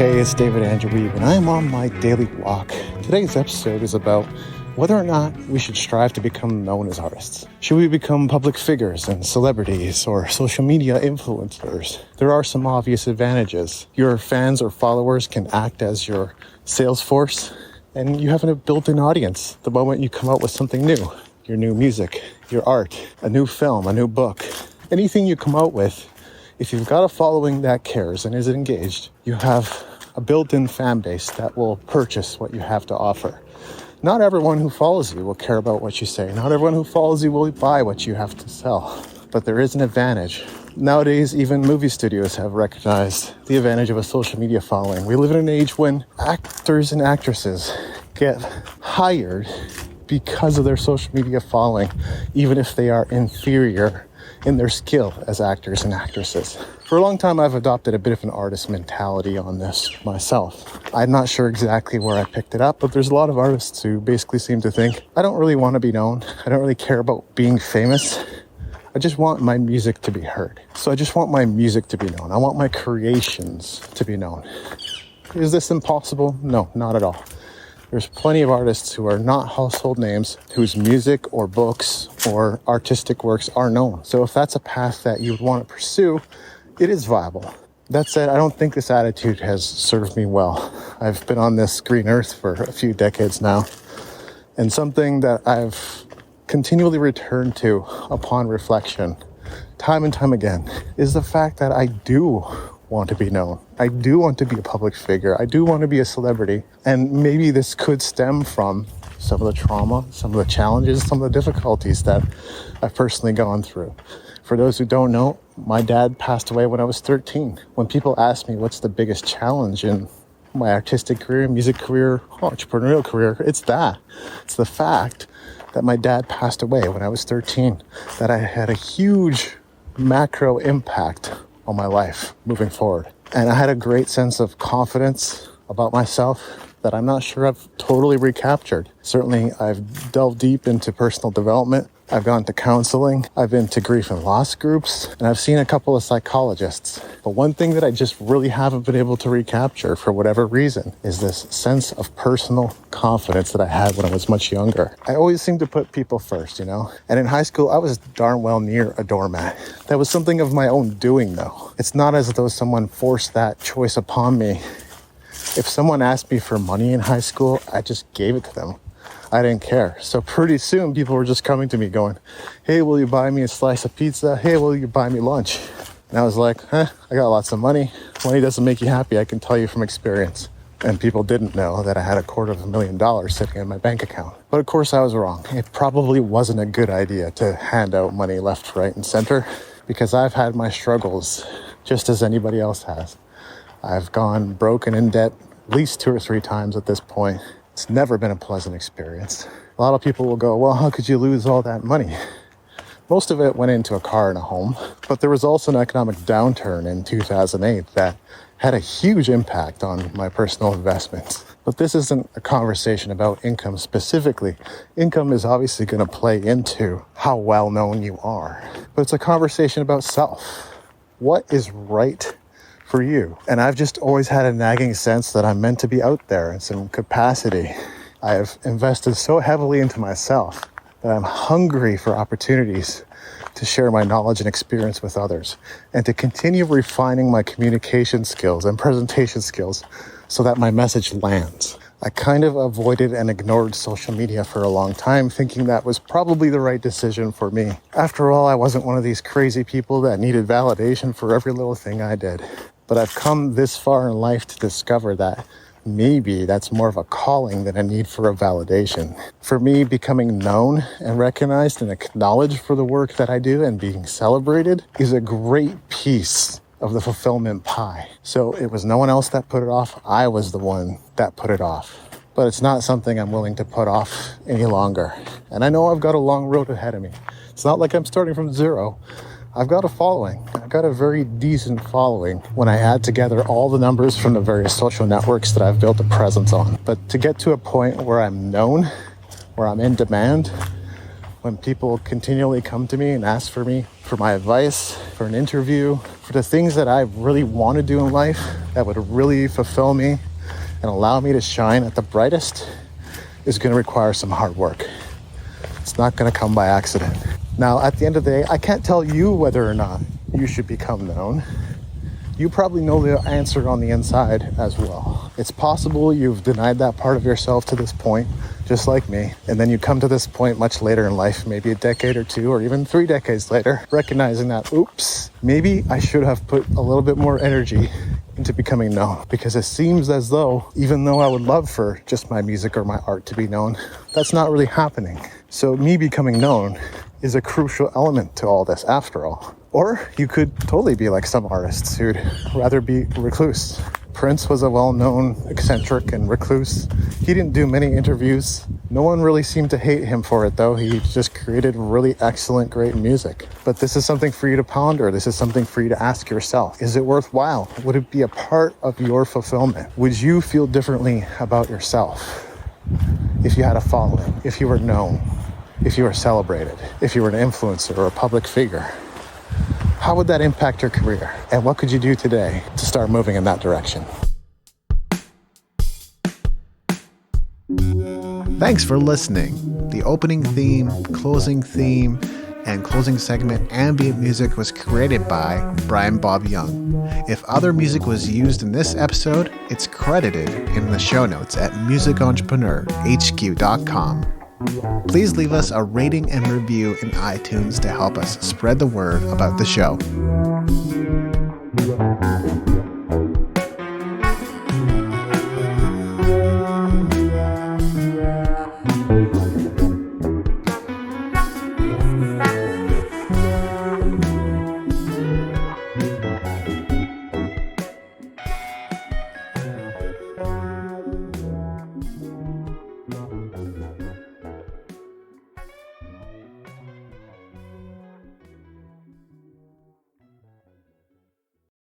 Hey, it's David Andrew Wiebe, and I am on my daily walk. Today's episode is about whether or not we should strive to become known as artists. Should we become public figures and celebrities or social media influencers? There are some obvious advantages. Your fans or followers can act as your sales force, and you have a built-in audience the moment you come out with something new. Your new music, your art, a new film, a new book. Anything you come out with, if you've got a following that cares and is engaged, you have a built-in fan base that will purchase what you have to offer. Not everyone who follows you will care about what you say. Not everyone who follows you will buy what you have to sell. But there is an advantage. Nowadays, even movie studios have recognized the advantage of a social media following. We live in an age when actors and actresses get hired because of their social media following, even if they are inferior in their skill as actors and actresses. For a long time, I've adopted a bit of an artist mentality on this myself. I'm not sure exactly where I picked it up, but there's a lot of artists who basically seem to think, I don't really want to be known. I don't really care about being famous. I just want my music to be heard. So I just want my music to be known. I want my creations to be known. Is this impossible? No, not at all. There's plenty of artists who are not household names, whose music or books or artistic works are known. So if that's a path that you would want to pursue, it is viable. That said, I don't think this attitude has served me well. I've been on this green earth for a few decades now, and something that I've continually returned to upon reflection, time and time again, is the fact that I do want to be known. I do want to be a public figure. I do want to be a celebrity. And maybe this could stem from some of the trauma, some of the challenges, some of the difficulties that I've personally gone through. For those who don't know, my dad passed away when I was 13. When people ask me what's the biggest challenge in my artistic career, music career, entrepreneurial career, it's that. It's the fact that my dad passed away when I was 13, that I had a huge macro impact on my life moving forward. And I had a great sense of confidence about myself that I'm not sure I've totally recaptured. Certainly, I've delved deep into personal development. I've gone to counseling. I've been to grief and loss groups, and I've seen a couple of psychologists. But one thing that I just really haven't been able to recapture for whatever reason is this sense of personal confidence that I had when I was much younger. I always seem to put people first, And in high school, I was darn well near a doormat. That was something of my own doing, though. It's not as though someone forced that choice upon me. If someone asked me for money in high school, I just gave it to them. I didn't care. So pretty soon people were just coming to me going, hey, will you buy me a slice of pizza? Hey, will you buy me lunch? And I was like, I got lots of money. Money doesn't make you happy, I can tell you from experience. And people didn't know that I had $250,000 sitting in my bank account. But of course I was wrong. It probably wasn't a good idea to hand out money left, right, and center, because I've had my struggles just as anybody else has. I've gone broke and in debt at least 2 or 3 times at this point. It's never been a pleasant experience. A lot of people will go, well, how could you lose all that money? Most of it went into a car and a home, but there was also an economic downturn in 2008 that had a huge impact on my personal investments. But this isn't a conversation about income specifically. Income is obviously going to play into how well known you are, but it's a conversation about self. What is right for you? And I've just always had a nagging sense that I'm meant to be out there in some capacity. I have invested so heavily into myself that I'm hungry for opportunities to share my knowledge and experience with others, and to continue refining my communication skills and presentation skills so that my message lands. I kind of avoided and ignored social media for a long time, thinking that was probably the right decision for me. After all, I wasn't one of these crazy people that needed validation for every little thing I did. But I've come this far in life to discover that maybe that's more of a calling than a need for a validation. For me, becoming known and recognized and acknowledged for the work that I do and being celebrated is a great piece of the fulfillment pie. So it was no one else that put it off. I was the one that put it off. But it's not something I'm willing to put off any longer. And I know I've got a long road ahead of me. It's not like I'm starting from zero. I've got a following. I've got a very decent following when I add together all the numbers from the various social networks that I've built a presence on. But to get to a point where I'm known, where I'm in demand, when people continually come to me and ask for me for my advice, for an interview, for the things that I really want to do in life that would really fulfill me and allow me to shine at the brightest, is going to require some hard work. It's not going to come by accident. Now, at the end of the day, I can't tell you whether or not you should become known. You probably know the answer on the inside as well. It's possible you've denied that part of yourself to this point, just like me, and then you come to this point much later in life, maybe a decade or two, or even 3 decades later, recognizing that, oops, maybe I should have put a little bit more energy into becoming known, because it seems as though, even though I would love for just my music or my art to be known, that's not really happening. So me becoming known is a crucial element to all this after all. Or you could totally be like some artists who'd rather be recluse. Prince was a well-known eccentric and recluse. He didn't do many interviews. No one really seemed to hate him for it, though. He just created really excellent, great music. But this is something for you to ponder. This is something for you to ask yourself. Is it worthwhile? Would it be a part of your fulfillment? Would you feel differently about yourself if you had a following, if you were known, if you were celebrated, if you were an influencer or a public figure? How would that impact your career? And what could you do today to start moving in that direction? Thanks for listening. The opening theme, closing theme, and closing segment ambient music was created by Brian Bob Young. If other music was used in this episode, it's credited in the show notes at musicentrepreneurhq.com. Please leave us a rating and review in iTunes to help us spread the word about the show.